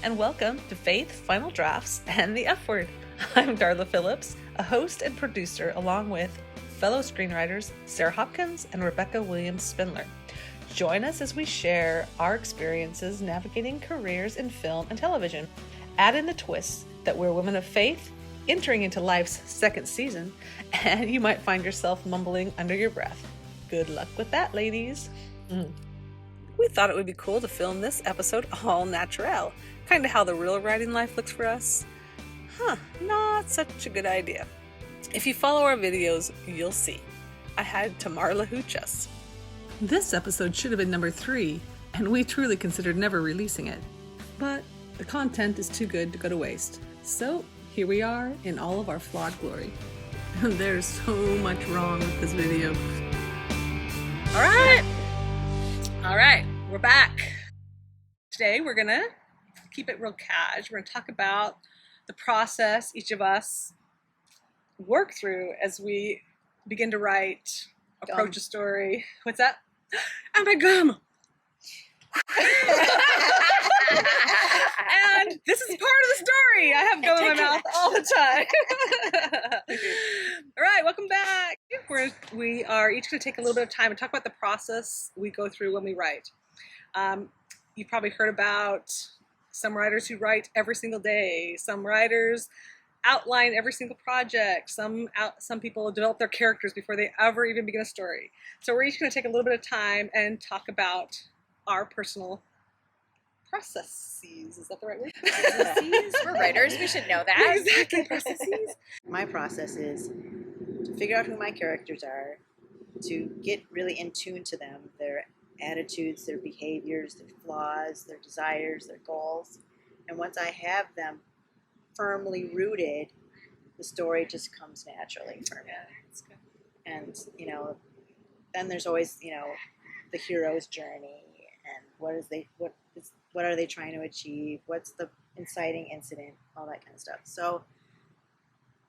and welcome to Faith, Final Drafts, and the F Word. I'm Darla Phillips, a host and producer, along with fellow screenwriters Sarah Hopkins and Rebecca Williams Spindler. Join us as we share our experiences navigating careers in film and television. Add in the twist that we're women of faith, entering into life's second season, and you might find yourself mumbling under your breath. Good luck with that, ladies. We thought it would be cool to film this episode all natural, kind of how the real writing life looks for us. Not such a good idea. If you follow our videos, you'll see. I had Tamar lahooch us. This episode should have been number 3, and we truly considered never releasing it. But the content is too good to go to waste. So here we are in all of our flawed glory. There's so much wrong with this video. All right, we're back. Today we're gonna keep it real cash. We're gonna talk about the process each of us work through as we begin to write, approach a story. What's that? Oh my gum! And this is part of the story. I have gum in my mouth all the time. All right, welcome back. We are each going to take a little bit of time and talk about the process we go through when we write. You've probably heard about some writers who write every single day. Some writers outline every single project. Some people develop their characters before they ever even begin a story. So we're each going to take a little bit of time and talk about our personal processes. Is that the right word? Processes? We're writers. We should know that. Exactly. Processes. My process is to figure out who my characters are, to get really in tune to them, their attitudes, their behaviors, their flaws, their desires, their goals. And once I have them firmly rooted, the story just comes naturally for me. Yeah, that's good. And, then there's always, the hero's journey and what are they trying to achieve? What's the inciting incident? All that kind of stuff. So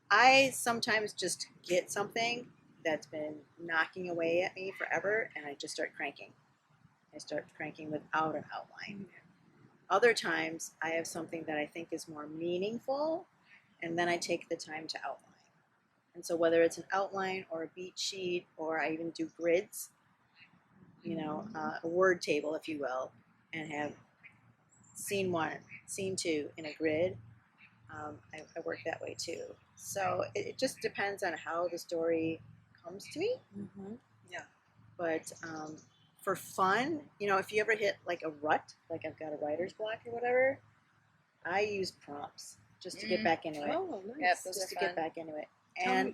I sometimes just get something that's been knocking away at me forever, and I just start cranking. I start cranking without an outline. Other times I have something that I think is more meaningful, and then I take the time to outline. And so whether it's an outline or a beat sheet, or I even do grids, a word table, if you will, and have scene 1, scene 2 in a grid, I work that way too. So it just depends on how the story comes to me. Mm-hmm. Yeah. But for fun, if you ever hit like a rut, like I've got a writer's block or whatever, I use prompts just to get back into it. Oh, nice. Yep, Just to fun. get back into it. Tell And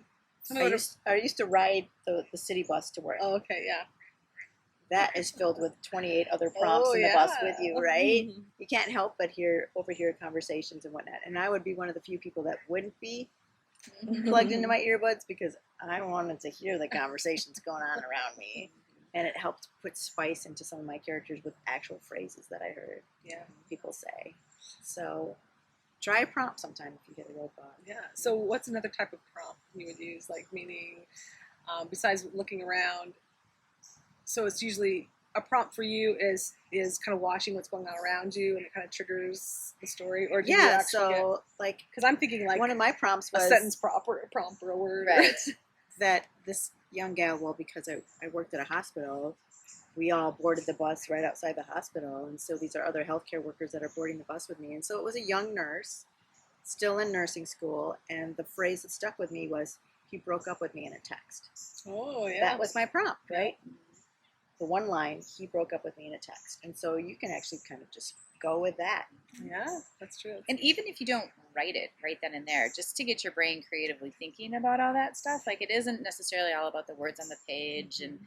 me I used to ride the city bus to work. Oh, okay, yeah. That is filled with 28 other prompts in the bus with you, right? Mm-hmm. You can't help but overhear conversations and whatnot. And I would be one of the few people that wouldn't be plugged into my earbuds because I wanted to hear the conversations going on around me. And it helped put spice into some of my characters with actual phrases that I heard people say. So try a prompt sometime if you get a rope on. Yeah. So what's another type of prompt you would use? Like, meaning, besides looking around, so it's usually a prompt for you is kind of watching what's going on around you, and it kind of triggers the story. Or do you actually because I'm thinking like one of my prompts was a sentence prompt or a word. Right. That this young gal, because I worked at a hospital, we all boarded the bus right outside the hospital, and so these are other healthcare workers that are boarding the bus with me. And so it was a young nurse, still in nursing school, and the phrase that stuck with me was, "He broke up with me in a text." Oh, yeah. That was my prompt, right? The one line, "He broke up with me in a text." And so you can actually kind of just go with that. Yeah, that's true. And even if you don't write it right then and there, just to get your brain creatively thinking about all that stuff, like it isn't necessarily all about the words on the page and,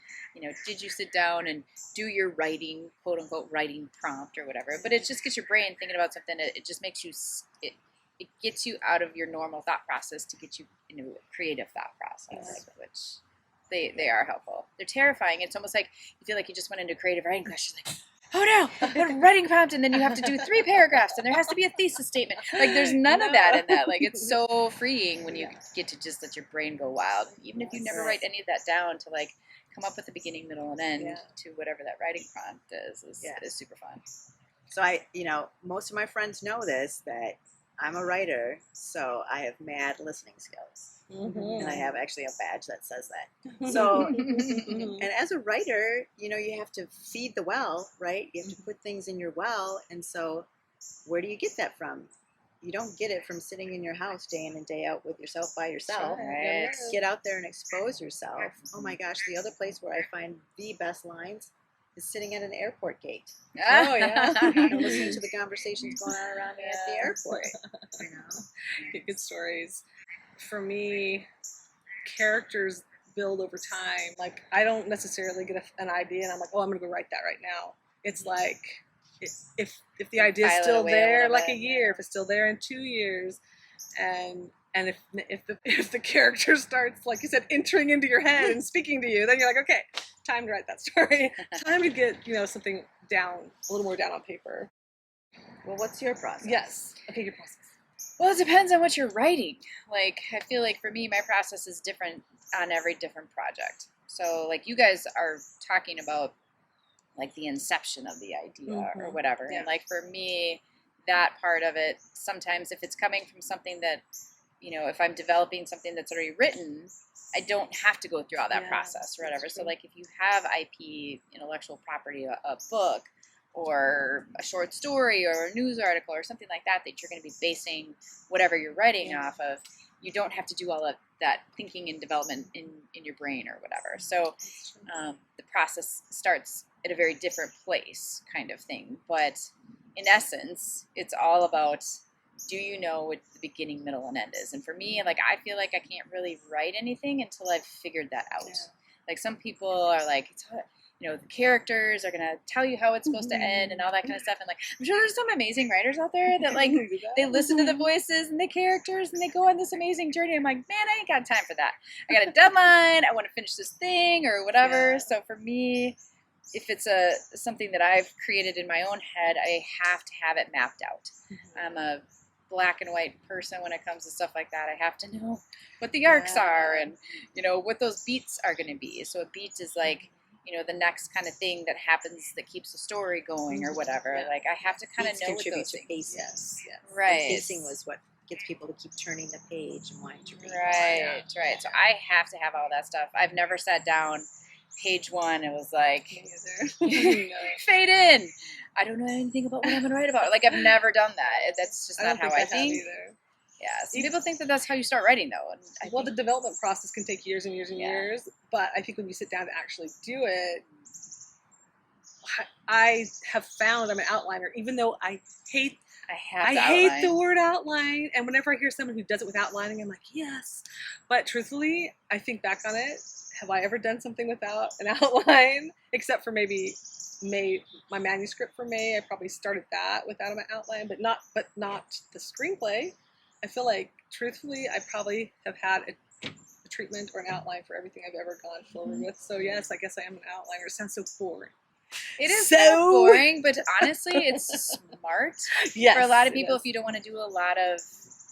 did you sit down and do your writing, quote unquote, writing prompt or whatever, but it just gets your brain thinking about something. It just makes you, it gets you out of your normal thought process to get you into a creative thought process, which they are helpful. They're terrifying. It's almost like you feel like you just went into creative writing class. You're like, oh no, what a writing prompt, and then you have to do 3 paragraphs, and there has to be a thesis statement. Like, there's none of that in that. Like, it's so freeing when you get to just let your brain go wild, even if you never write any of that down, to like come up with a beginning, middle, and end to whatever that writing prompt is super fun. So most of my friends know this, that I'm a writer, so I have mad listening skills. Mm-hmm. And I have actually a badge that says that. So, and as a writer, you have to feed the well, right? You have to put things in your well. And so where do you get that from? You don't get it from sitting in your house day in and day out with yourself by yourself. Right. Get out there and expose yourself. Oh my gosh, the other place where I find the best lines is sitting at an airport gate. Oh, yeah. And listening to the conversations going on around me at the airport. Good stories. For me, characters build over time. Like, I don't necessarily get an idea and I'm like, oh, I'm going to go write that right now. It's like, if the idea is still there, like a year, if it's still there in 2 years, and if the character starts, like you said, entering into your head and speaking to you, then you're like, okay, time to write that story. Time to get something down, a little more down on paper. Well, what's your process? Yes. Okay, your process. Well, it depends on what you're writing. Like, I feel like for me, my process is different on every different project. So, like, you guys are talking about, like, the inception of the idea or whatever. Yeah. And, like, for me, that part of it, sometimes if it's coming from something that, if I'm developing something that's already written, I don't have to go through all that process or whatever. So, like, if you have IP, intellectual property, a book, or a short story or a news article or something like that you're going to be basing whatever you're writing off of, you don't have to do all of that thinking and development in your brain or whatever. So the process starts at a very different place kind of thing. But in essence, it's all about, do you know what the beginning, middle, and end is? And for me, like, I feel like I can't really write anything until I've figured that out. Yeah. Like, some people are like, the characters are going to tell you how it's supposed to end and all that kind of stuff. And, like, I'm sure there's some amazing writers out there that, like, they listen to the voices and the characters and they go on this amazing journey. I'm like, man, I ain't got time for that. I got a deadline. I want to finish this thing or whatever. Yeah. So for me, if it's something that I've created in my own head, I have to have it mapped out. I'm a black and white person when it comes to stuff like that. I have to know what the arcs are and, what those beats are going to be. So a beat is like, the next kind of thing that happens that keeps the story going or whatever. Yeah. Like, I have to kind of know what those things. Pacing. Yes. Right. The pacing was what gets people to keep turning the page and wanting to read. Right. So I have to have all that stuff. I've never sat down page one and was like, fade in. I don't know anything about what I'm going to write about. Like, I've never done that. That's just not how I think. Either. Yeah, some people think that that's how you start writing, though. And the development process can take years and years and years, but I think when you sit down to actually do it, I have found I'm an outliner, even though I hate the word outline, and whenever I hear someone who does it with outlining, I'm like, yes. But truthfully, I think back on it, have I ever done something without an outline? Except for maybe my manuscript for May, I probably started that without an outline, but not the screenplay. I feel like, truthfully, I probably have had a treatment or an outline for everything I've ever gone forward with. So, yes, I guess I am an outliner. It sounds so boring. It is so boring, but honestly, it's smart. Yes, for a lot of people, if you don't want to do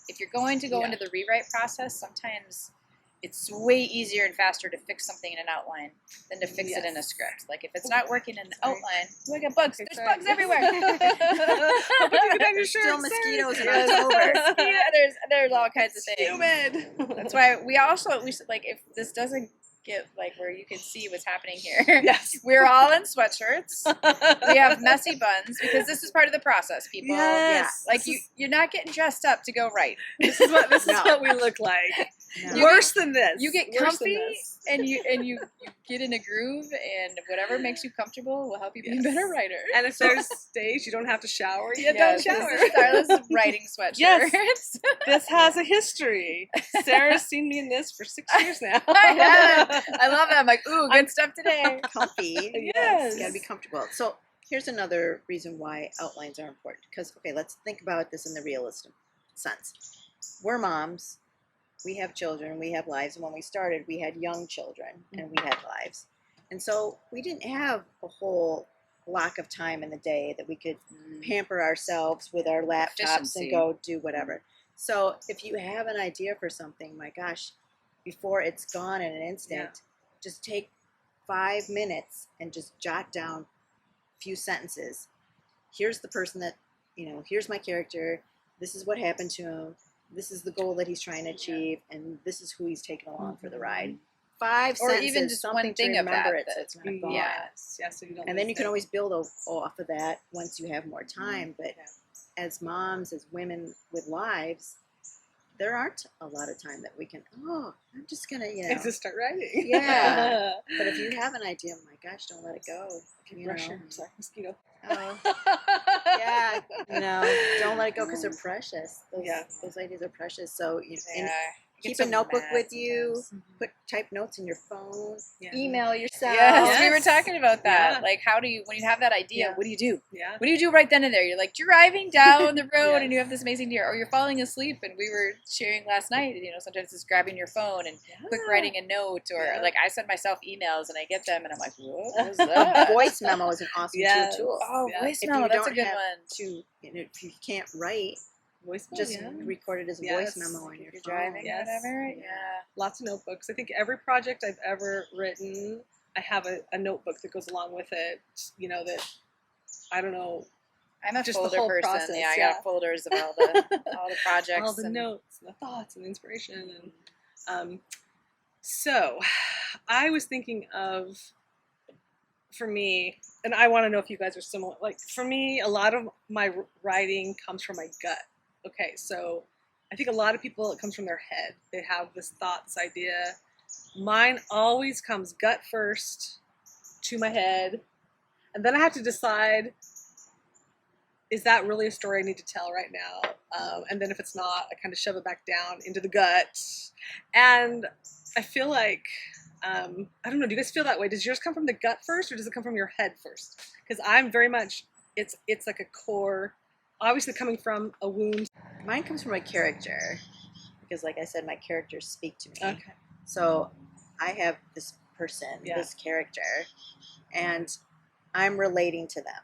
if you're going to go into the rewrite process, sometimes it's way easier and faster to fix something in an outline than to fix it in a script. Like, if it's not working in an outline, I got bugs. There's bugs everywhere. Still mosquitoes in October. There's all kinds of things. Humid. That's why we should, like, if this doesn't get, like, where you can see what's happening here. Yes. We're all in sweatshirts. We have messy buns because this is part of the process, people. Yes. Yeah. Like, you're not getting dressed up to go write. This is what we look like. No. Worse than this. You get comfy and you get in a groove, and whatever makes you comfortable will help you be a better writer. And if there's days you don't have to shower, don't shower. This is Darla's writing sweatshirt. Yes. This has a history. Sarah's seen me in this for 6 years now. I love that. I'm like, ooh, good stuff today. Comfy. Yes. You gotta be comfortable. So here's another reason why outlines are important. Because, okay, let's think about this in the realist sense. We're moms. We have children, we have lives, and when we started, we had young children, and we had lives. And so we didn't have a whole block of time in the day that we could pamper ourselves with our laptops and go do whatever. So if you have an idea for something, my gosh, before it's gone in an instant, just take 5 minutes and just jot down a few sentences. here's the person that, here's my character. This is what happened to him. This is the goal that he's trying to achieve, and this is who he's taking along for the ride. 5 or sentences, even just something one thing to remember of it, so it's not gone. Yes, so you don't And then lose you can it. always build off of that once you have more time. But as moms, as women with lives, there aren't a lot of time that we can, I'm just going to, Just start writing. Yeah. But if you have an idea, my gosh, don't let it go. Sorry, mosquito. Oh, yeah, don't let it go because they're precious. Those ideas are precious. So keep a notebook with you. Type notes in your phone. Yeah. Email yourself. Yes, we were talking about that. Yeah. Like, how do you, when you have that idea, what do you do? Yeah. What do you do right then and there? You're like driving down the road and you have this amazing idea, or you're falling asleep. And we were sharing last night, sometimes it's grabbing your phone and quick writing a note, or like I send myself emails and I get them and I'm like, what was that? Voice memo is an awesome tool. Oh, voice memo, that's a good one. If you can't write, Voice memo, just record it as a voice memo on your phone. Driving, whatever. Yeah. Lots of notebooks. I think every project I've ever written, I have a notebook that goes along with it. That I don't know. I'm a just folder the whole person. process, I got folders of all the projects, all the notes, and the thoughts, and the inspiration. And so, I was thinking of, for me, and I want to know if you guys are similar. Like for me, a lot of my writing comes from my gut. Okay, so I think a lot of people, it comes from their head. They have this thought, this idea. Mine always comes gut first to my head. And then I have to decide, is that really a story I need to tell right now? And then if it's not, I kind of shove it back down into the gut. And I feel like, I don't know, do you guys feel that way? Does yours come from the gut first, or does it come from your head first? Because I'm very much, it's like a core, obviously coming from a wound. Mine comes from my character, because like I said, my characters speak to me. Okay. So I have this person, this character, and I'm relating to them.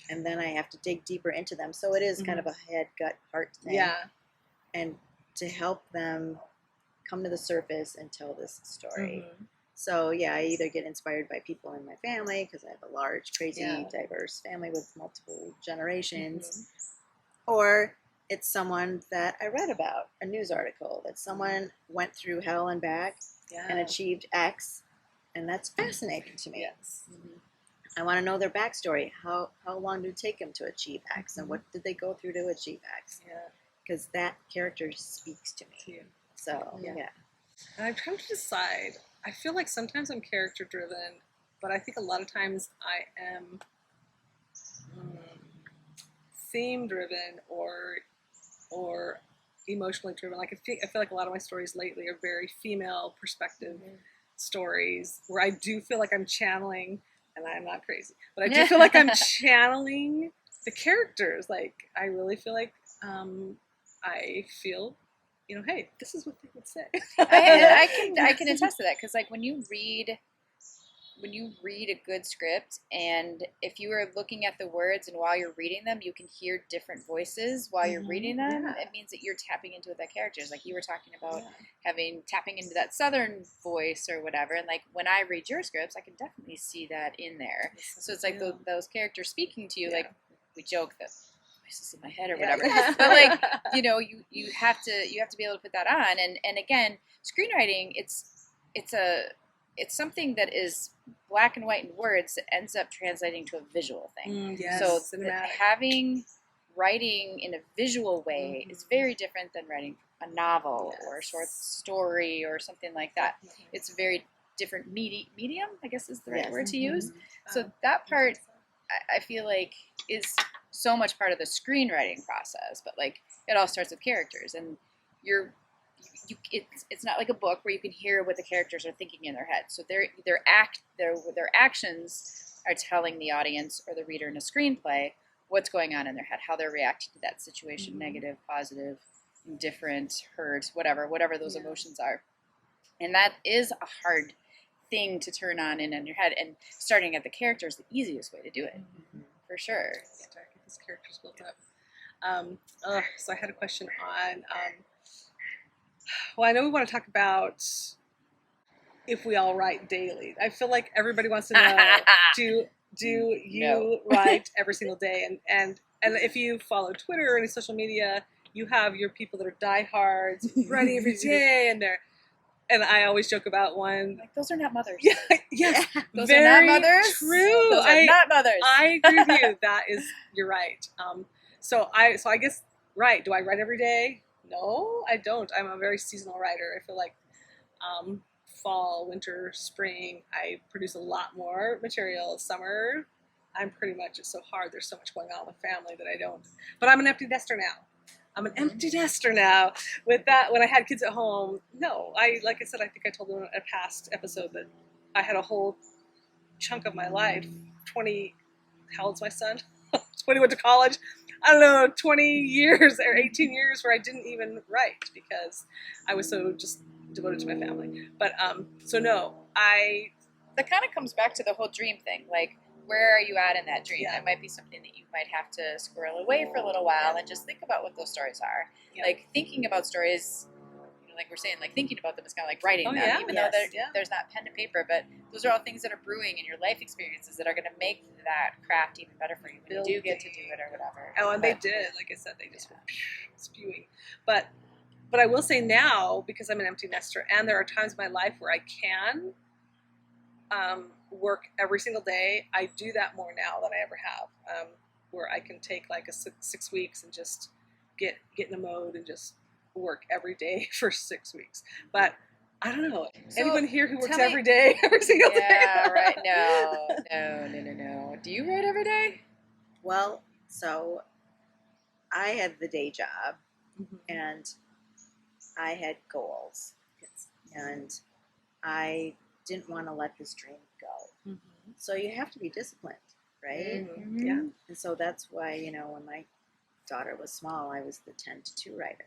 And then I have to dig deeper into them. So it is kind of a head, gut, heart thing. Yeah. And to help them come to the surface and tell this story. So I either get inspired by people in my family, because I have a large, crazy, diverse family with multiple generations, or it's someone that I read about, a news article, that someone went through hell and back and achieved X, and that's fascinating to me. Yes. I want to know their backstory. How long did it take them to achieve X, and what did they go through to achieve X? Because that character speaks to me. So, And I'm trying to decide. I feel like sometimes I'm character driven, but I think a lot of times I am theme driven or emotionally driven. Like I feel like a lot of my stories lately are very female perspective stories, where I do feel like I'm channeling, and I'm not crazy, but I do feel like I'm channeling the characters. Like I really feel like I feel, hey, this is what they would say. I can attest to that, because like when you read a good script, and if you are looking at the words and while you're reading them, you can hear different voices while you're reading them. It means that you're tapping into what that character is. Like you were talking about tapping into that Southern voice or whatever. And like when I read your scripts, I can definitely see that in there. So it's like those characters speaking to you. Like we joke that voices in my head or whatever, but like you have to be able to put that on. And again, screenwriting, it's something that is black and white in words that ends up translating to a visual thing. So having writing in a visual way is very different than writing a novel or a short story or something like that. It's a very different medium, I guess is the right word to use. So that part, I feel like, is so much part of the screenwriting process. But like it all starts with characters, and it's not like a book where you can hear what the characters are thinking in their head. So their actions are telling the audience or the reader in a screenplay what's going on in their head, how they're reacting to that situation, negative, positive, indifferent, hurt, whatever those emotions are. And that is a hard thing to turn on in your head. And starting at the character is the easiest way to do it, for sure. Start get these characters built up. So I had a question on. Well, I know we want to talk about if we all write daily. I feel like everybody wants to know, Do you write every single day? And if you follow Twitter or any social media, you have your people that are diehards, writing every day, and I always joke about one. Like, those are not mothers. Yeah, yes, those very are not mothers. True. Those are not mothers. I agree with you. You're right. So I guess, right. Do I write every day? No, I don't. I'm a very seasonal writer. I feel like fall, winter, spring, I produce a lot more material. Summer, I'm pretty much, it's so hard. There's so much going on with family that I don't. But I'm an empty nester now. I'm an empty nester now. With that, when I had kids at home, no, like I said, I think I told them in a past episode that I had a whole chunk of my life, how old's my son? 20 went to college. I don't know, 20 years or 18 years where I didn't even write because I was so just devoted to my family. But, so no, that kind of comes back to the whole dream thing. Like, where are you at in that dream? Yeah. That might be something that you might have to squirrel away for a little while and just think about what those stories are. Yeah. Like, thinking about stories, like we're saying, like thinking about them is kind of like writing them, yeah, even yes, though there's not pen to paper. But those are all things that are brewing in your life experiences that are going to make that craft even better for you when you do get to do it or whatever. Oh, and they did. Like I said, they just were spewing. But I will say now, because I'm an empty nester, and there are times in my life where I can work every single day. I do that more now than I ever have, where I can take like 6 weeks and just get in the mode and just work every day for 6 weeks. But I don't know. So, anyone here who works every day, every single day? Yeah, right. No. Do you write every day? Well, so I had the day job, and I had goals, and I didn't want to let this dream go. So you have to be disciplined, right? Yeah. And so that's why, when my daughter was small, I was the 10 to 2 writer,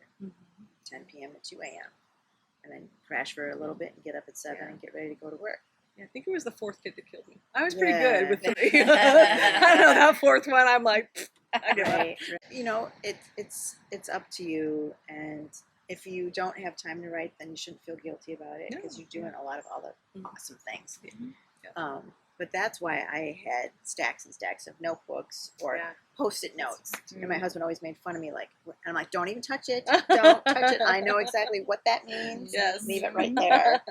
10 p.m. to 2 a.m. And then crash for a little bit and get up at 7 and get ready to go to work. Yeah, I think it was the 4th kid that killed me. I was pretty good with 3. I don't know, that 4th one, I'm like, I give up. Right. It's up to you, and if you don't have time to write, then you shouldn't feel guilty about it because you're doing a lot of other awesome things. Yeah. But that's why I had stacks and stacks of notebooks or Post-it notes. And my husband always made fun of me, like, and I'm like, don't even touch it. Don't touch it. I know exactly what that means. Yes. Leave it right there.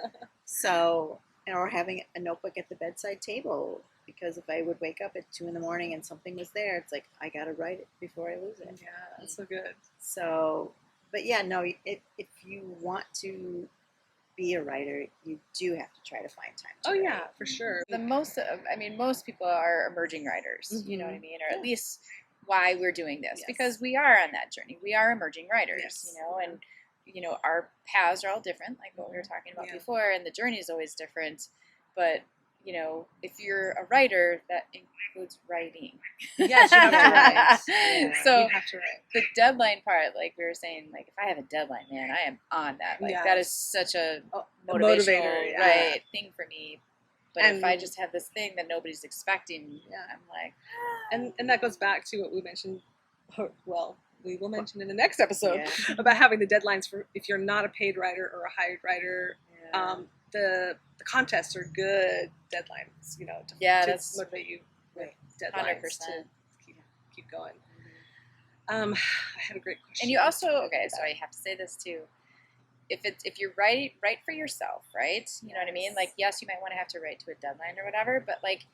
So, or having a notebook at the bedside table, because if I would wake up at 2 a.m. and something was there, it's like, I got to write it before I lose it. Yeah, that's so good. So, but yeah, no, if you want to be a writer, you do have to try to find time to write. Yeah, for sure. Most people are emerging writers, you know what I mean? Or at least why we're doing this, because we are on that journey. We are emerging writers, and, our paths are all different, like what we were talking about before, and the journey is always different. But, if you're a writer, that includes writing. Yes, you have to write. So you have to write. the deadline part, like we were saying, like if I have a deadline, man, I am on that. Like that is such a motivational thing for me. But if I just have this thing that nobody's expecting, I'm like, and that goes back to what we mentioned. Well, we will mention in the next episode about having the deadlines for if you're not a paid writer or a hired writer. The contests are good deadlines, to motivate you with deadlines 100%. to keep going. I had a great question. And you also, so I have to say this too. If you write for yourself, right? You know what I mean? Like, yes, you might want to have to write to a deadline or whatever, but like,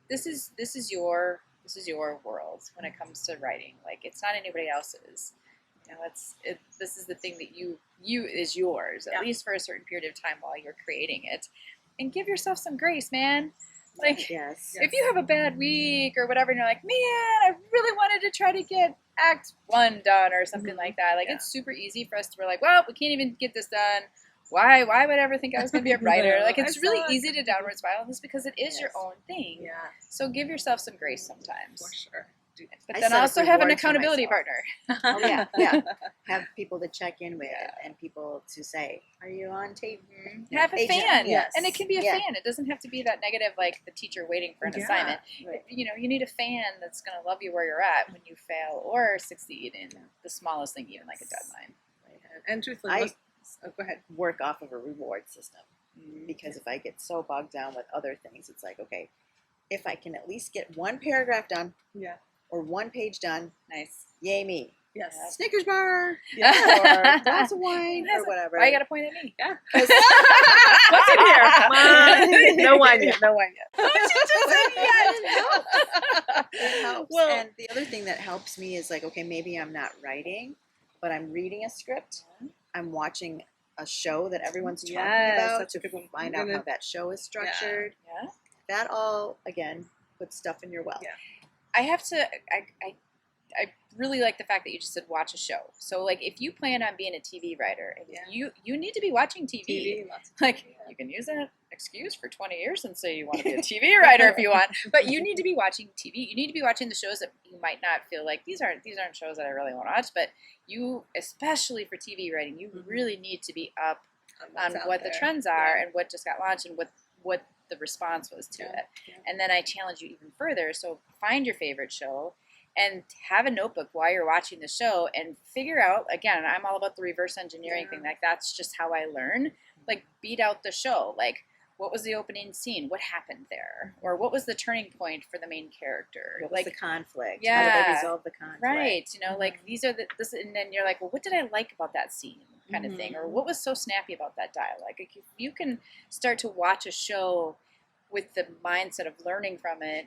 this is your world when it comes to writing. Like, it's not anybody else's. This is the thing that you is yours, at least for a certain period of time while you're creating it. And give yourself some grace, man. Like, if you have a bad week or whatever, and you're like, man, I really wanted to try to get Act 1 done or something like that. Like, it's super easy for us to be like, well, we can't even get this done. Why would I ever think I was going to be a writer? Like, it's really easy to downward spiral this because it is your own thing. Yeah. So give yourself some grace sometimes. For sure. But then also have an accountability partner. Oh, have people to check in with and people to say, are you on tape? Have a fan. Yes. And it can be a fan. It doesn't have to be that negative, like the teacher waiting for an assignment. Right. You need a fan that's going to love you where you're at when you fail or succeed in the smallest thing, even like a deadline. Right. And truthfully, go ahead. Work off of a reward system. Because if I get so bogged down with other things, it's like, okay, if I can at least get one paragraph done Yeah. or one page done, Nice. yay me. Yes. Snickers bar, Yeah. or glass of wine, or whatever. Why you got to point at me? Yeah. What's in here? Come on. No wine yet. No wine yet. It helps. Well- And the other thing that helps me is like, okay, maybe I'm not writing, but I'm reading a script. I'm watching a show that everyone's talking about that's to a good one. find out how that show is structured. Yeah. That all, again, puts stuff in your well. Yeah. I have to. I really like the fact that you just said watch a show. So like, if you plan on being a TV writer, and you need to be watching TV. Like, you can use that excuse for 20 years and say you want to be a TV writer if you want, but you need to be watching TV. You need to be watching the shows that you might not feel like these aren't shows that I really want to watch. But you, especially for TV writing, you really need to be up on what the trends are and what just got launched and what the response was to it. Yeah. And then I challenge you even further. So find your favorite show and have a notebook while you're watching the show and figure out, again, I'm all about the reverse engineering thing. Like, that's just how I learn. Like, beat out the show. Like, what was the opening scene? What happened there? Or what was the turning point for the main character? What was Like, the conflict? Yeah. How did they resolve the conflict? right. You know, like, these are this, and then you're like, well, what did I like about that scene? Kind of thing. Or what was so snappy about that dialogue? Like, if you can start to watch a show with the mindset of learning from it,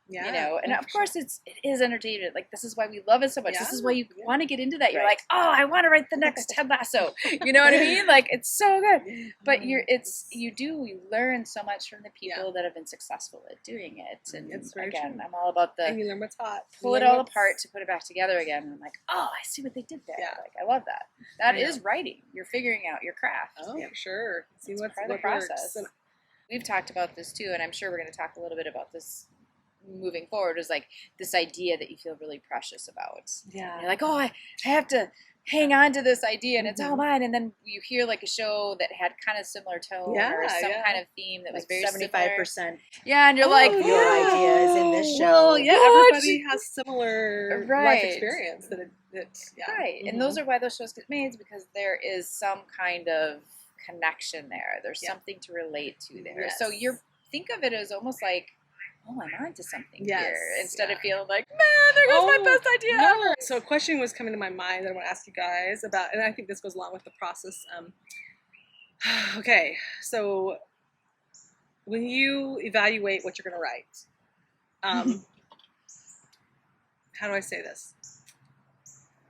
Yeah. you know, and of course it is entertainment. Like, this is why we love it so much. This is why you want to get into that. You're like, oh, I want to write the next Ted Lasso. You know what I mean? Like, it's so good. But you learn so much from the people that have been successful at doing it. And It's very again, true. I'm all about And you learn what's hot. pull it all apart to put it back together again. And I'm like, oh, I see what they did there. Yeah. Like, I love that. That I is know. writing. You're figuring out your craft. Oh, for sure. See It's what's part of what the works. process. And We've talked about this too, and I'm sure we're going to talk a little bit about this moving forward, is like this idea that you feel really precious about. yeah. And you're like, oh, I have to hang on to this idea and it's all mine. And then you hear like a show that had kind of similar tone or some kind of theme that was Like very 75%. similar. Yeah, and you're like, of your idea is in this show. Well, yeah, What? everybody has similar life Right. experience. right. And those are why those shows get made, because there is some kind of connection there. There's something to relate to there. Yes. So think of it as almost like, oh, I'm on to something here, instead of Yeah. feeling like, man, there goes my best idea ever. So a question was coming to my mind that I want to ask you guys about, and I think this goes along with the process. Okay, so when you evaluate what you're going to write, how do I say this?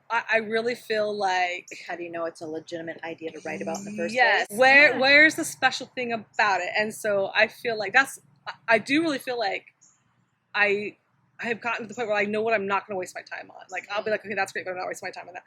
I really feel like, How do you know it's a legitimate idea to write about in the first yes, place? where's the special thing about it? And so I feel like I do really feel like I have gotten to the point where I know what I'm not going to waste my time on. Like, I'll be like, okay, that's great, but I'm not wasting my time on that.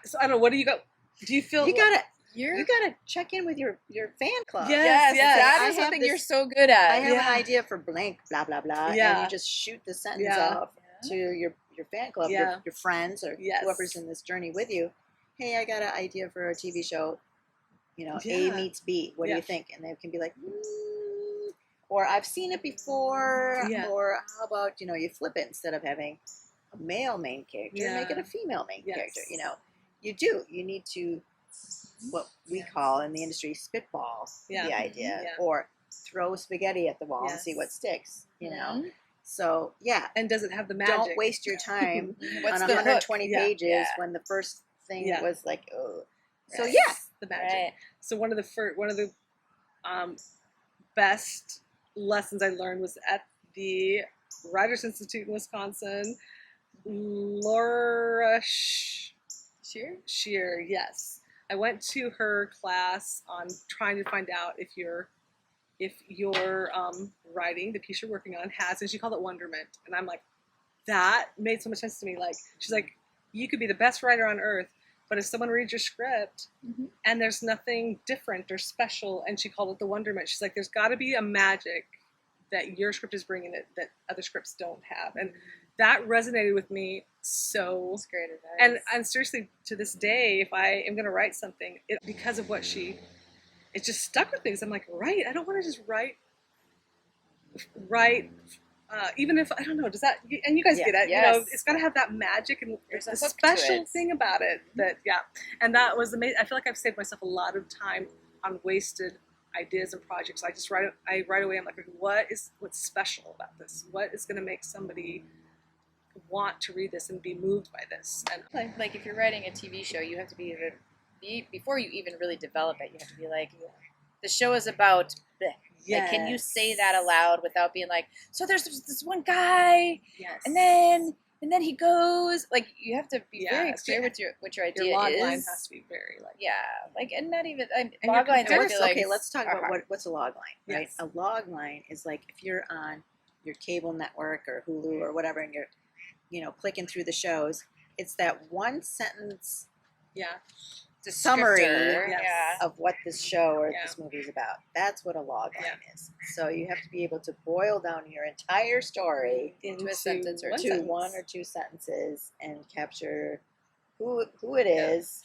So I don't know. What do you got? Do you feel You gotta check in with your fan club. Yes, yes. That I is have something this- you're so good at. I have Yeah. an idea for blank, blah blah blah, Yeah. and you just shoot the sentence Yeah. off to your fan club, Yeah. your friends, or Yes. whoever's in this journey with you. Hey, I got an idea for a TV show. You know, Yeah. A meets B. What do Yeah. you think? And they can be like, or I've seen it before. Yeah. Or how about you flip it, instead of having a male main character, make it a female main Yes. character. You need to, what we call in the industry, spitball the idea, Yeah. or throw spaghetti at the wall and see Yes. what sticks. Mhm. So yeah, and does it have the magic? don't waste your time What's on the 120 hook? Yeah. pages Yeah. when the first thing Yeah. was like, oh. So Right. yeah, the magic. Right. So one of the best lessons I learned was at the Writers Institute in Wisconsin. Laura Shear, yes. I went to her class on trying to find out if your writing, the piece you're working on, has, and she called it Wonderment. And I'm like, that made so much sense to me. Like, she's like, you could be the best writer on earth, but if someone reads your script and there's nothing different or special, and she called it the Wonderment, she's like, there's got to be a magic that your script is bringing it that other scripts don't have. And that resonated with me so. That's great advice. And seriously, to this day, if I am going to write something, because of what it just stuck with me. Because I'm like, right, I don't want to just write, even if, I don't know, does that, and you guys get it, yes. it's got to have that magic and There's the a hook to special it. thing about it and that was amazing. I feel like I've saved myself a lot of time on wasted ideas and projects, I right away I'm like, what's special about this? What is going to make somebody want to read this and be moved by this? And like if you're writing a TV show, you have to be before you even really develop it, you have to be like, the show is about bleh. yes. Like, can you say that aloud without being like, so there's this one guy, yes. and then he goes, like, you have to be very Yes. clear what your idea Your log is. line has to be very like, like, and not even your log lines. I feel like Okay, let's talk about what's a log line, right? Yes. A log line is like if you're on your cable network or Hulu or whatever, and you're, clicking through the shows. It's that one sentence summary Yes. of what this show or Yeah. this movie is about. That's what a log line Yeah. is. So you have to be able to boil down your entire story into a sentence or to two. one or two sentences and capture who it is,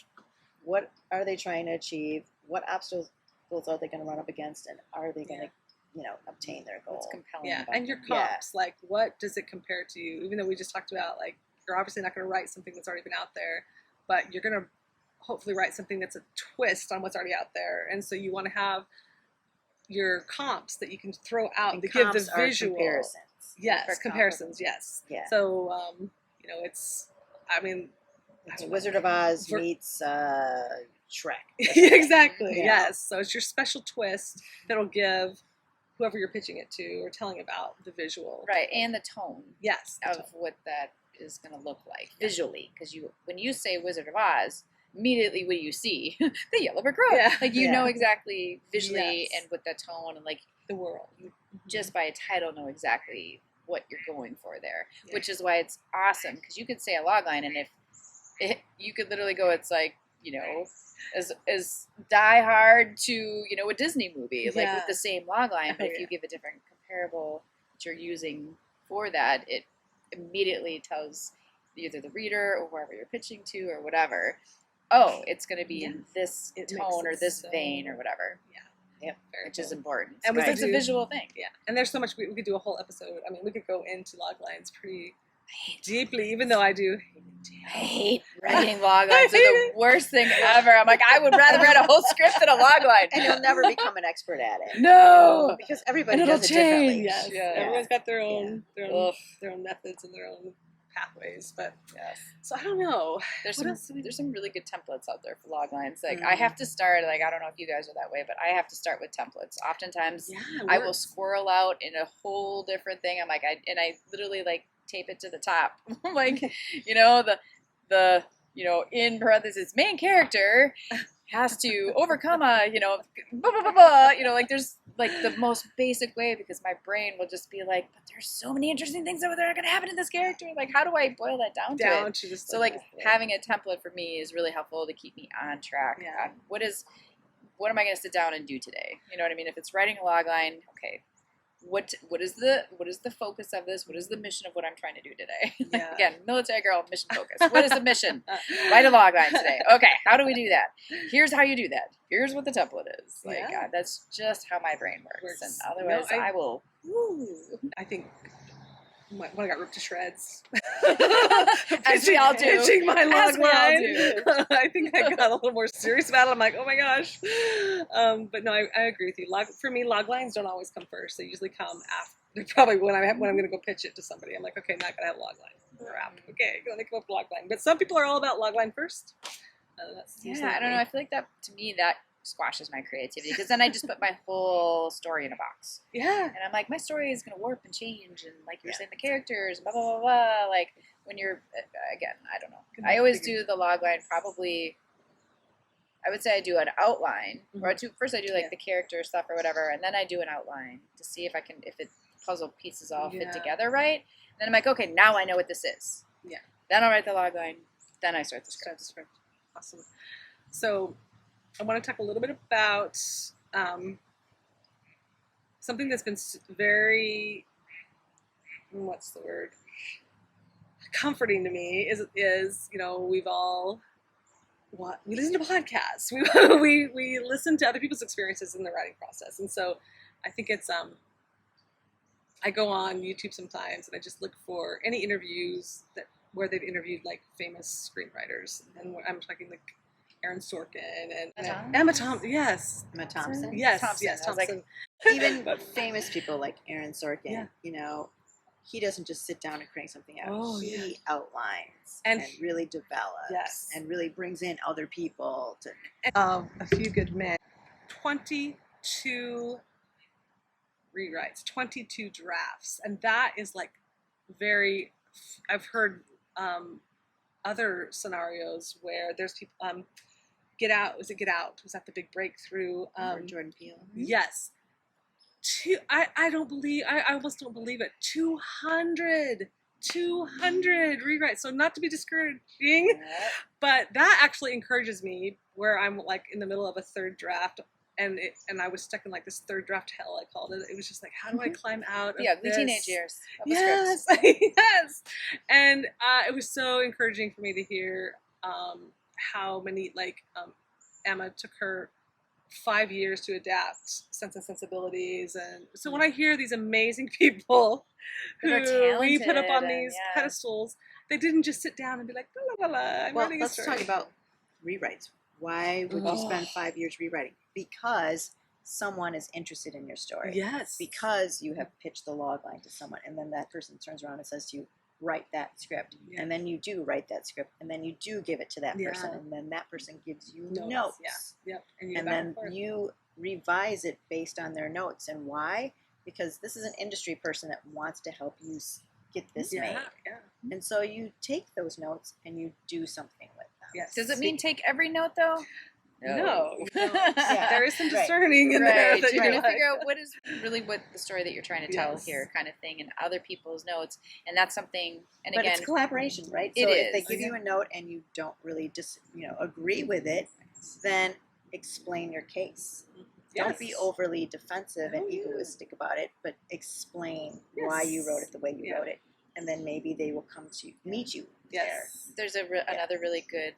what are they trying to achieve, what obstacles are they going to run up against, and are they going to obtain their goal. What's compelling Yeah, about and your them. comps, like what does it compare to? Even though we just talked about, like, you're obviously not going to write something that's already been out there, but you're going to hopefully write something that's a twist on what's already out there. And so you want to have your comps that you can throw out And to give the comps are visual. comparisons. Yes, For comparisons, yes. Yeah. So, it's, I mean, It's Wizard of Oz Ver- meets Shrek. exactly, Yeah. yes. So it's your special twist that'll give whoever you're pitching it to or telling about the visual. Right, and the tone Yes. of what that is going to look like visually, because when you say Wizard of Oz, immediately what do you see? The yellow brick road. Yeah. Like, you Yeah. know exactly visually Yes. and with the tone, and like The world. just by a title know exactly what you're going for there, Yeah. which is why it's awesome, because you could say a logline, and if you could literally go, it's like, as Die Hard to, a Disney movie, like with the same logline, but if you give a different comparable that you're using for that, it immediately tells either the reader or whoever you're pitching to or whatever, oh, it's going to be in this It makes tone or it this so- vein or whatever. Yep. Which is important. And we Because it's could a do- visual thing. Yeah, and there's so much we could do a whole episode. I mean, we could go into log lines pretty deeply, even though I do. I hate writing log lines. They're the worst thing ever. I'm like, I would rather write a whole script than a log line. And you'll never become an expert at it. No. Because everybody And it'll does it differently. change. Yes, Yeah. everyone's got their own, Ugh. their own methods and their own pathways. But Yes. so I don't know. There's What some else do we- there's some really good templates out there for log lines. Like I have to start, like, I don't know if you guys are that way, but I have to start with templates. Oftentimes Yeah, I will squirrel out in a whole different thing. I'm like, I literally like tape it to the top. Like, the in parentheses, main character has to overcome a, blah, blah, blah, blah. Like there's like the most basic way, because my brain will just be like, but there's so many interesting things that are going to happen in this character. Like, how do I boil that down to it? to just So like having a template for me is really helpful to keep me on track. Yeah. On what am I going to sit down and do today? You know what I mean? If it's writing a log line, okay, what is the focus of this? What is the mission of what I'm trying to do today? Yeah. Again, military girl, mission focus. What is the mission? Write a log line today. Okay, how do we do that? Here's how you do that. Here's what the template is. Like that's just how my brain works. And otherwise, I will. I think when I got ripped to shreds, As we all do. pitching my As log we all line, do. I think I got a little more serious about it. I'm like, oh my gosh. But no, I agree with you. For me, log lines don't always come first. They usually come after. Probably when I'm going to go pitch it to somebody, I'm like, okay, now I gotta have a log line. Okay, let me come up with a log line. But some people are all about log line first. Yeah, I don't know. I feel like that, to me, that squashes my creativity, because then I just put my whole story in a box. Yeah. And I'm like, my story is going to warp and change, and like you're saying, the characters, blah, blah, blah, blah. Like, when you're, again, I don't know. I always do the log line probably, I would say I do an outline, or first I do like the character stuff or whatever, and then I do an outline to see if the puzzle pieces all fit together right. And then I'm like, okay, now I know what this is. Yeah. Then I'll write the log line, then I start the script. Awesome. So I want to talk a little bit about something that's been very, what's the word? Comforting to me is we listen to podcasts. We listen to other people's experiences in the writing process, and so I think it's I go on YouTube sometimes and I just look for any interviews where they've interviewed like famous screenwriters, and I'm talking like Aaron Sorkin and Thompson? Emma Thompson. Yes, Emma Thompson. yes, Thompson. yes, I was like, Thompson. Even famous people like Aaron Sorkin, Yeah. you know, he doesn't just sit down and crank something out. Oh, he yeah. outlines And and really develops Yes. and really brings in other people to. A Few Good Men. 22 rewrites, 22 drafts, and that is like very. I've heard other scenarios where there's people. Get Out. Was it Get Out? Was that the big breakthrough? Or Jordan Peele. Yes. I don't believe. I almost don't believe it. 200 rewrites. So not to be discouraging, but that actually encourages me where I'm like in the middle of a third draft. And I was stuck in like this third draft hell, I called it. It was just like, how do I climb out of the this? teenage years of the Yes, scripts. yes. And it was so encouraging for me to hear how many, like, Emma took her 5 years to adapt Sense and Sensibilities. And so when I hear these amazing people who That are we put up on talented and, these yeah. pedestals, they didn't just sit down and be like, la la la, I'm Well, writing a let's story. talk about rewrites. Why would you spend 5 years rewriting? Because someone is interested in your story. Yes. Because you have pitched the log line to someone, and then that person turns around and says to you, write that script. Yeah. And then you do write that script, and then you do give it to that Yeah. person, and then that person gives you Notes, notes. yeah. Yep. And, And then you revise it based on their notes. And why? Because this is an industry person that wants to help you get this made. Yeah. And so you take those notes and you do something with them. Yes. Does it mean take every note though? No. Yeah. There is some Right. discerning in there. Right, That you're you're gonna like, figure out what is really what the story that you're trying to tell Yes. here, kind of thing, and other people's notes, and that's something. And But again, it's collaboration, right? It So if they is. give you a note and you don't really agree with it, then explain your case. Don't be Yes. overly defensive and Oh, yeah. egoistic about it, but explain why you wrote it the way you Yeah. wrote it, and then maybe they will come to meet you there. Yes. there's another really good,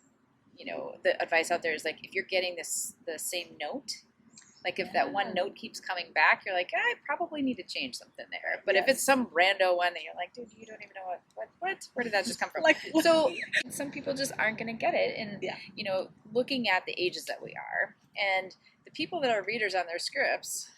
the advice out there is like if you're getting the same note, like if that one note keeps coming back, you're like, I probably need to change something there. But if Yes. it's some rando one that you're like, dude, you don't even know what where did that just come from? Like, So some people just aren't going to get it, and Yeah. looking at the ages that we are, and the people that are readers on their scripts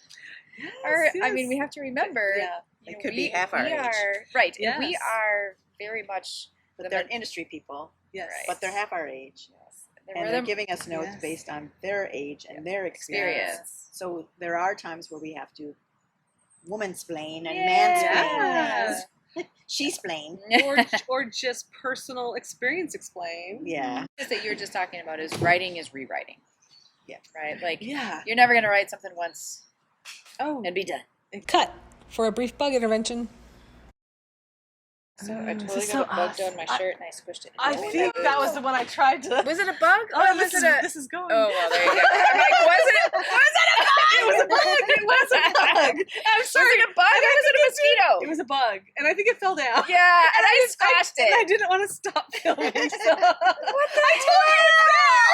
are. I mean, we have to remember. Yeah. They could be half our age. Right, Yes. and we are very much. But they're industry people, Yes. Right. but they're half our age. And we're they're the giving us notes Yes. based on their age and their experience. experience. So there are times where we have to womansplain and Yeah. mansplain things. She-splain. or just personal experience explain. Yeah. That you're just talking about is writing is rewriting. Yeah. Right. Like Yeah. you're never going to write something once Oh. and be done. Cut for a brief bug intervention. So I This totally is got so a bug awesome. on my shirt and I squished it. I think that was the one I tried to. Was it a bug? Oh, was this is, it a? this is going. Oh well, there you go. I'm like, was it a bug? It was a bug. It was a bug. I'm sorry. Was it a bug or was it a mosquito? It was a bug, and I think it fell down. Yeah, and I squashed And I it. didn't want to stop filming. So. What the hell?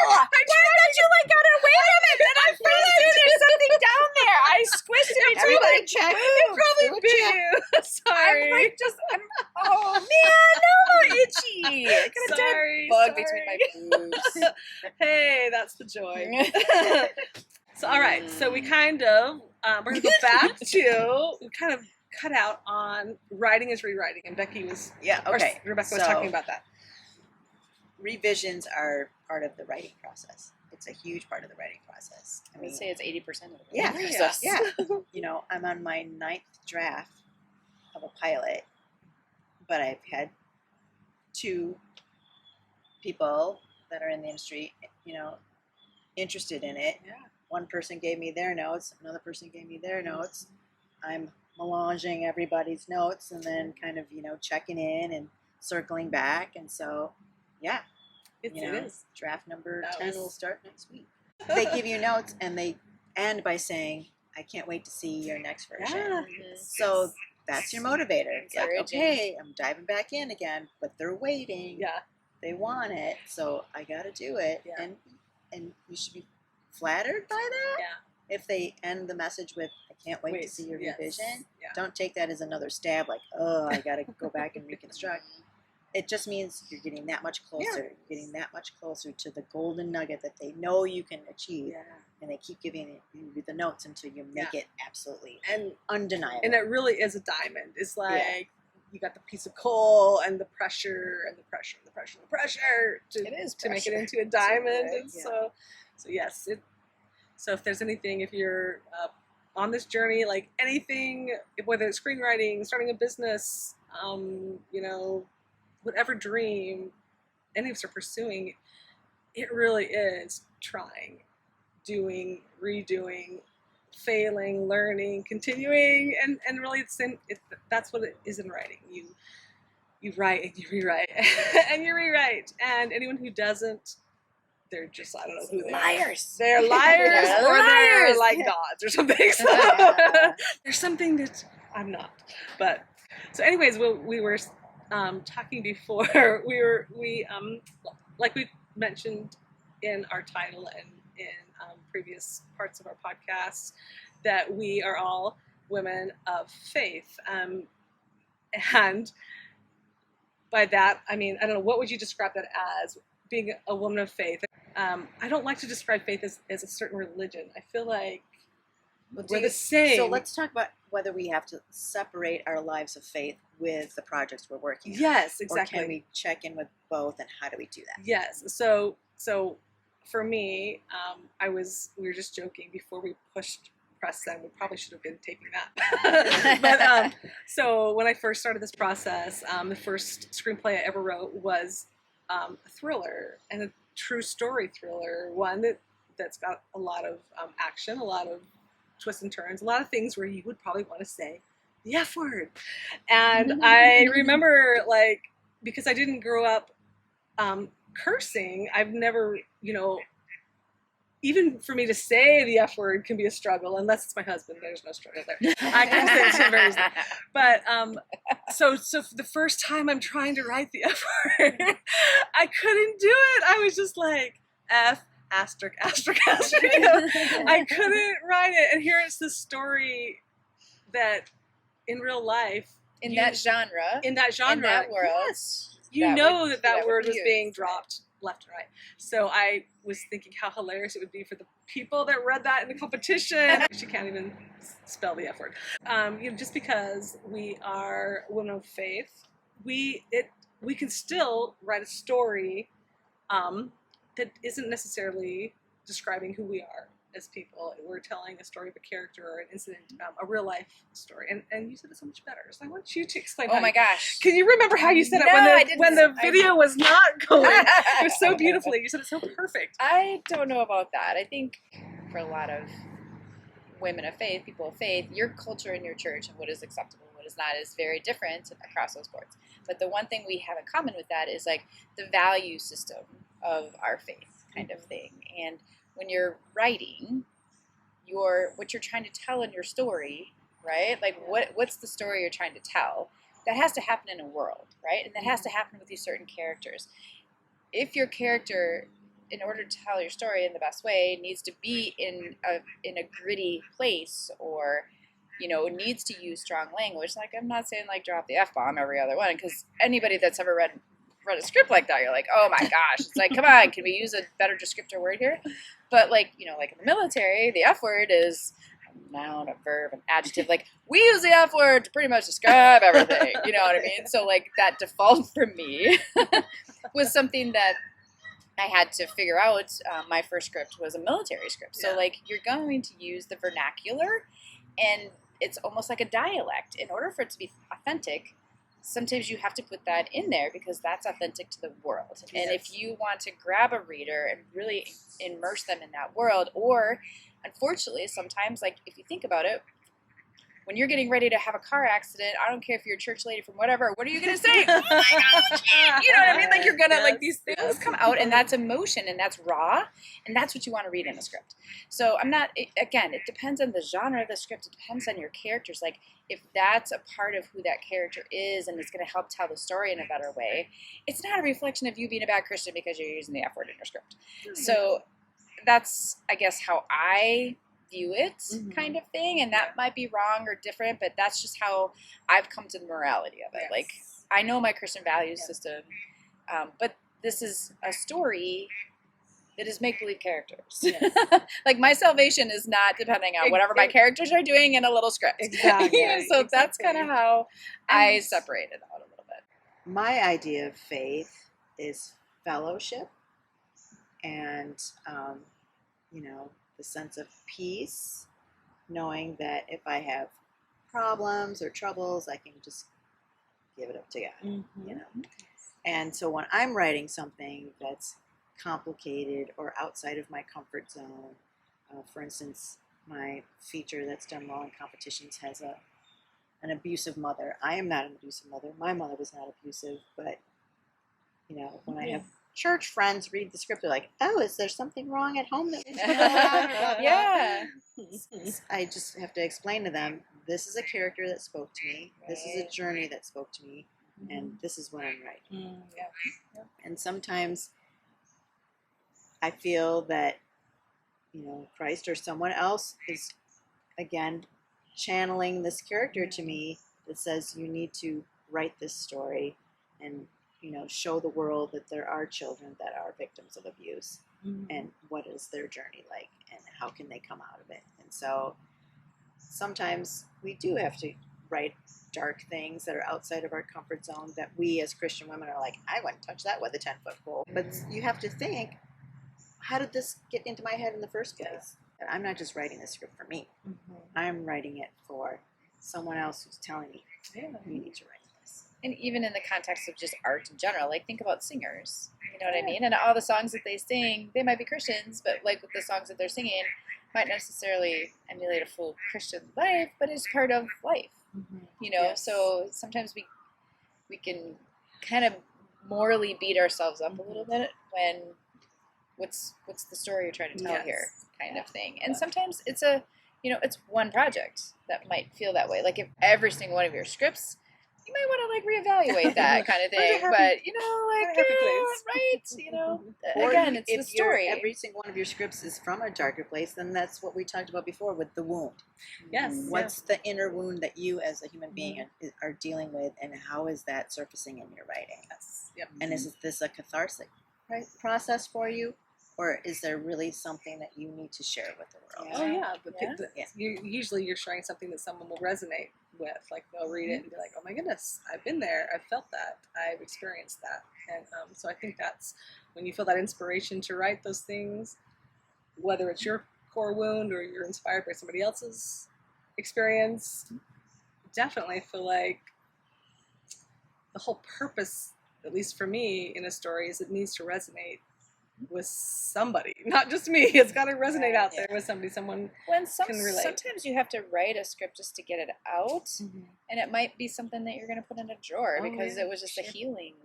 I thought you like got away from it. Then I'm pretty sure there's something down there. I squished it. Everybody check. It probably Do a bit check. you. Sorry. I'm like oh man, no, itchy. I got a dead Sorry. bug sorry. between my boobs. Hey, that's the joy. So, all right. So we kind of we're gonna go back to we kind of cut out on writing is rewriting, and Becky was Yeah, or okay. Rebecca was So, talking about that. revisions are part of the writing process. It's a huge part of the writing process. I I mean, would say it's 80% of it. Yeah, process. yeah. I'm on my 9th draft of a pilot, but I've had 2 people that are in the industry, interested in it. Yeah. One person gave me their notes, another person gave me their notes. I'm melanging everybody's notes and then kind of, checking in and circling back. And so, yeah, It is. draft number That 10 was- will start next week. They give you notes and they end by saying, I can't wait to see your next version. Yeah. So that's your motivator. It's like, Encouraging. okay, I'm diving back in again, but they're waiting. Yeah. They want it, so I got to do it. Yeah. And you should be flattered by that. Yeah. If they end the message with, I can't wait to see your Yes. revision, Yeah. don't take that as another stab like, oh, I got to go back and reconstruct. it just means you're getting that much closer, getting that much closer to the golden nugget that they know you can achieve. Yeah. And they keep giving you the notes until you make it absolutely and undeniable. And it really is a diamond. It's like you got the piece of coal and the pressure and the pressure and the pressure and the pressure to make it into a diamond. And so yes, so if there's anything, if you're on this journey, like anything, whether it's screenwriting, starting a business, you know, whatever dream any of us are pursuing, it really is trying, doing, redoing, failing, learning, continuing, and really that's what it is in writing. You write and you rewrite and you rewrite, and anyone who doesn't, they're just, I don't know who they liars. are. They're liars, They're or they're liars. like gods or something. So there's something that I'm not. But so anyways, we were talking before, we like we mentioned in our title and in previous parts of our podcast, that we are all women of faith, and by that I mean, I don't know, what would you describe that as, being a woman of faith? I don't like to describe faith as a certain religion. I feel like we're the same. So let's talk about whether we have to separate our lives of faith with the projects we're working on. Yes, exactly. Or can we check in with both, and how do we do that? Yes. So for me, we were just joking before we pushed press send. We probably should have been taping that. But so when I first started this process, the first screenplay I ever wrote was a thriller, and a true story thriller, one that's got a lot of action, a lot of twists and turns, a lot of things where you would probably want to say the F word. And I remember, like, because I didn't grow up cursing, I've never, you know, even for me to say the F word can be a struggle, unless it's my husband. There's no struggle there. I can say it to him very easily. But so for the first time I'm trying to write the F word, I couldn't do it. I was just like, F asterisk asterisk asterisk. You know? I couldn't write it. And here it's this story that in real life, in that genre, in that world, yes, you know that word was used. being dropped left and right. So I was thinking how hilarious it would be for the people that read that in the competition. She can't even spell the F word. You know, just because we are women of faith, we can still write a story that isn't necessarily describing who we are as people. We're telling a story of a character or an incident, a real life story. And you said it so much better. So I want you to explain. Oh my gosh! Can you remember how you said it when the video was not going? It was so beautifully. You said it so perfect. I don't know about that. I think for a lot of women of faith, people of faith, your culture in your church and what is acceptable and what is not is very different across those boards. But the one thing we have in common with that is like the value system of our faith kind of thing. And when you're writing, what you're trying to tell in your story, right? Like what's the story you're trying to tell? That has to happen in a world, right? And that has to happen with these certain characters. If your character, in order to tell your story in the best way, needs to be in a gritty place, or you know, needs to use strong language. Like, I'm not saying like drop the F-bomb every other one, because anybody that's ever read a script like that, you're like, oh my gosh, it's like, come on, can we use a better descriptor word here? But like, you know, like in the military, the F word is a noun, a verb, an adjective. Like, we use the F word to pretty much describe everything. You know what I mean? So like that default for me was something that I had to figure out. My first script was a military script. So like, you're going to use the vernacular, and it's almost like a dialect. In order for it to be authentic, sometimes you have to put that in there because that's authentic to the world. Yes. And if you want to grab a reader and really immerse them in that world, or unfortunately, sometimes, like if you think about it, when you're getting ready to have a car accident, I don't care if you're a church lady from whatever, what are you going to say? Oh my gosh, you know what I mean? Like, you're going to, like, these things come out, and that's emotion, and that's raw, and that's what you want to read in a script. So again, it depends on the genre of the script. It depends on your characters. Like, if that's a part of who that character is and it's going to help tell the story in a better way, it's not a reflection of you being a bad Christian because you're using the F word in your script. So that's, I guess, how I view it kind of thing. And that might be wrong or different, but that's just how I've come to the morality of it. Yes. Like, I know my Christian value system, but this is a story that is make-believe characters. Yes. Like, my salvation is not depending on whatever my characters are doing in a little script. Exactly. So that's kind of how I separate it out a little bit. My idea of faith is fellowship and, the sense of peace, knowing that if I have problems or troubles, I can just give it up to God, And so when I'm writing something that's complicated or outside of my comfort zone, for instance, my feature that's done well in competitions has an abusive mother. I am not an abusive mother. My mother was not abusive, but when I have church friends read the script, they're like, "Oh, is there something wrong at home that we should know about?" Yeah. I just have to explain to them, this is a character that spoke to me. This is a journey that spoke to me, and this is what I'm writing. And sometimes I feel that Christ or someone else is again channeling this character to me that says you need to write this story and show the world that there are children that are victims of abuse, and what is their journey like, and how can they come out of it. And so sometimes we do have to write dark things that are outside of our comfort zone that we as Christian women are like, I wouldn't touch that with a 10-foot pole. But you have to think, how did this get into my head in the first place? I'm not just writing this script for me. I'm writing it for someone else who's telling me, you need to write this. And even in the context of just art in general, like, think about singers, you know what I mean? And all the songs that they sing, they might be Christians, but like with the songs that they're singing, might necessarily emulate a full Christian life, but it's part of life, So sometimes we can kind of morally beat ourselves up a little bit when what's the story you're trying to tell here, kind of thing. And sometimes it's it's one project that might feel that way. Like, if every single one of your scripts, you might want to reevaluate that kind of thing. But Or again, it's if the story. Every single one of your scripts is from a darker place, then that's what we talked about before with the wound. Yes. What's the inner wound that you as a human being are dealing with, and how is that surfacing in your writing? Yes. Yep. And is this a cathartic process for you? Or is there really something that you need to share with the world? Oh yeah, usually you're sharing something that someone will resonate with. Like, they'll read it and be like, "Oh my goodness, I've been there. I've felt that. I've experienced that." And so I think that's when you feel that inspiration to write those things, whether it's your core wound or you're inspired by somebody else's experience. Definitely feel like the whole purpose, at least for me, in a story is it needs to resonate with somebody, not just me. It's got to resonate out there with somebody. Someone can relate. Sometimes you have to write a script just to get it out, and it might be something that you're going to put in a drawer because it was just a healing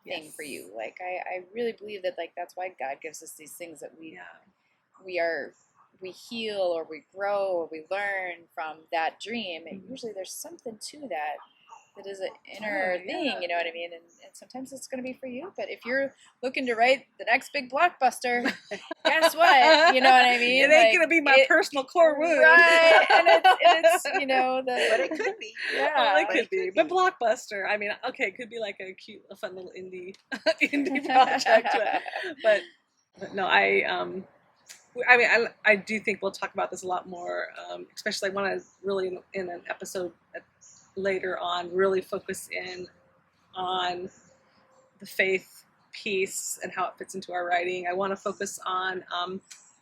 thing for you. Like, I really believe that, like, that's why God gives us these things that we heal or we grow or we learn from that dream. And usually there's something to that is an inner thing, you know what I mean? And sometimes it's going to be for you, but if you're looking to write the next big blockbuster, guess what? You know what I mean? It ain't going to be my personal core wound. Right, and it's But it could be. Well, it could be. But blockbuster, I mean, okay, it could be like a fun little indie project, but no, I do think we'll talk about this a lot more, especially I want to really in an episode later on really focus in on the faith piece and how it fits into our writing. I want to focus on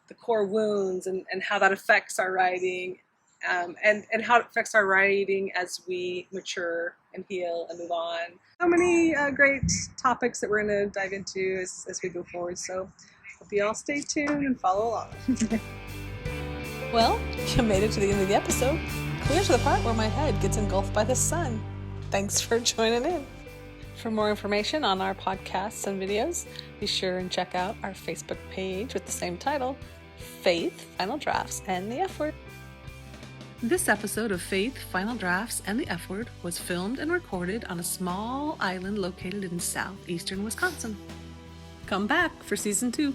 the core wounds and how that affects our writing, and how it affects our writing as we mature and heal and move on. So many great topics that we're going to dive into as we go forward. So hope you all stay tuned and follow along. Well, you made it to the end of the episode. Clear to the part where my head gets engulfed by the sun. Thanks for joining in. For more information on our podcasts and videos, be sure and check out our Facebook page with the same title, Faith, Final Drafts, and the F Word. This episode of Faith, Final Drafts, and the F Word was filmed and recorded on a small island located in southeastern Wisconsin. Come back for season 2.